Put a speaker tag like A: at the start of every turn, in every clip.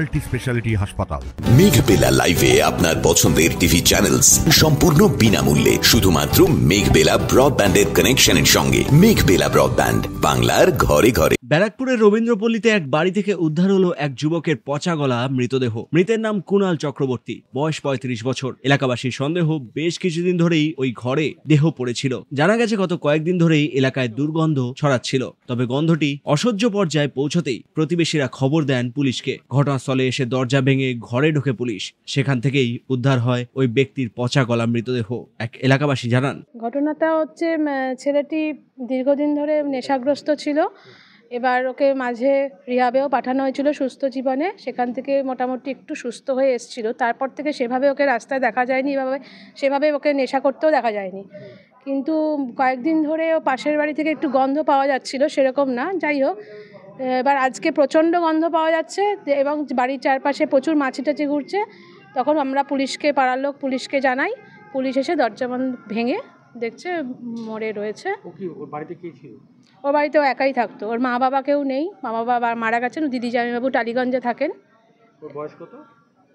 A: Multi speciality হাসপাতাল।
B: মেঘবেলা লাইভে আপনার পছন্দের টিভি চ্যানেলস সম্পূর্ণ বিনামূল্যে শুধুমাত্র মেঘবেলা ব্রডব্যান্ডের কানেকশনের সঙ্গে। মেঘবেলা ব্রডব্যান্ড, বাংলার ঘরে ঘরে।
C: ব্যারাকপুরের রবীন্দ্রপল্লীতে এক বাড়ি থেকে উদ্ধার হলো এক যুবকের পচা গলা মৃতদেহ। মৃতের নাম কুণাল চক্রবর্তী, বয়স 35 বছর। এলাকাবাসীর সন্দেহ বেশ কিছুদিন ধরেই ওই ঘরে দেহ পড়েছিল। জানা গেছে গত কয়েকদিন ধরেই এলাকায় দুর্গন্ধ ছড়াচ্ছিল। তবে গন্ধটি অসহ্য পর্যায়ে পৌঁছতেই প্রতিবেশীরা খবর দেন পুলিশকে। ঘটনাস্থলে এসে দরজা ভেঙে ঘরে ঢোকে পুলিশ। সেখান থেকেই উদ্ধার হয় ওই ব্যক্তির পচা গলা মৃতদেহ। এক এলাকাবাসী জানান,
D: ঘটনাটা হচ্ছে ছেলেটি দীর্ঘদিন ধরে নেশাগ্রস্ত ছিল। এবার ওকে মাঝে রিহাবেও পাঠানো হয়েছিল সুস্থ জীবনে। সেখান থেকে মোটামুটি একটু সুস্থ হয়ে এসেছিল। তারপর থেকে সেভাবে ওকে রাস্তায় দেখা যায়নি, সেভাবে ওকে নেশা করতেও দেখা যায়নি। কিন্তু কয়েকদিন ধরে ও পাশের বাড়ি থেকে একটু গন্ধ পাওয়া যাচ্ছিল, সেরকম না, যাই হোক। এবার আজকে প্রচণ্ড গন্ধ পাওয়া যাচ্ছে এবং বাড়ির চারপাশে প্রচুর মাছি টাছি ঘুরছে। তখন আমরা পুলিশকে, পাড়ার লোক পুলিশকে জানাই। পুলিশ এসে দরজা ভেঙে দেখছে মরে রয়েছে।
E: ওর বাড়িতে কে ছিল?
D: ওর বাড়িতে ও একাই থাকতো। ওর মা বাবা কেউ নেই, মা বাবা মারা গেছেন। দিদি জামাইবাবু টালিগঞ্জে থাকেন।
E: ওর বয়স কত?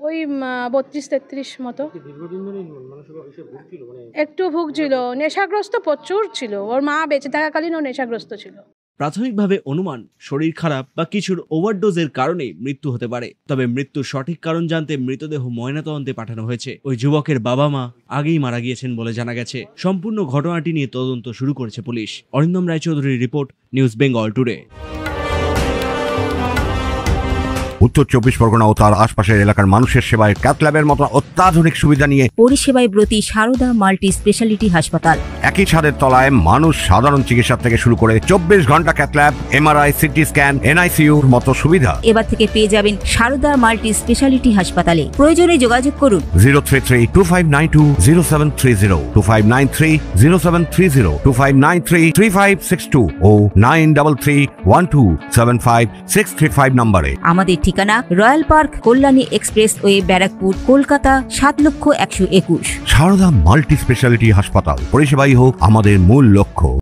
D: ওই 32-33 মতো।
E: দীর্ঘদিন ধরে মানুষ ভুগছিল,
D: একটু ভুগছিল, নেশাগ্রস্ত প্রচুর ছিল। ওর মা বেঁচে থাকাকালীন ও নেশাগ্রস্ত ছিল।
C: প্রাথমিকভাবে অনুমান শরীর খারাপ বা কিছুর ওভারডোজের কারণে মৃত্যু হতে পারে। তবে মৃত্যুর সঠিক কারণ জানতে মৃতদেহ ময়নাতদন্তে পাঠানো হয়েছে। ওই যুবকের বাবা মা আগেই মারা গিয়েছেন বলে জানা গেছে। সম্পূর্ণ ঘটনাটি নিয়ে তদন্ত শুরু করেছে পুলিশ। অরিন্দম রায়চৌধুরীর report, news Bengal today.
A: Uttar 24 Pargana ও তার আশপাশের এলাকার মানুষের সেবায় ক্যাথ ল্যাবের মতো অত্যাধুনিক সুবিধা নিয়ে
F: পরিষেবায় ব্রতী সারদা মাল্টি স্পেশালিটি হাসপাতাল।
A: একই ছাদের তলায় মানুষ সাধারণ চিকিৎসা থেকে শুরু করে 24 ঘন্টা cath lab, MRI, CT scan, এনআইসিইউর মতো সুবিধা
F: এবার থেকে পেয়ে যাবেন সারদা মাল্টি স্পেশালিটি হাসপাতালে। প্রয়োজনে যোগাযোগ করুন
A: 033-2592-0730, 2593-0730, 2593-3562 ও 9331275635 নম্বরে।
F: আমাদের ঠিকানা royal park, Kalyani expressway, Barrackpore, Kolkata 7,121,000।
A: সারদা মাল্টি স্পেশালিটি হাসপাতাল, পরিষেবাই হোক আমাদের মূল লক্ষ্য।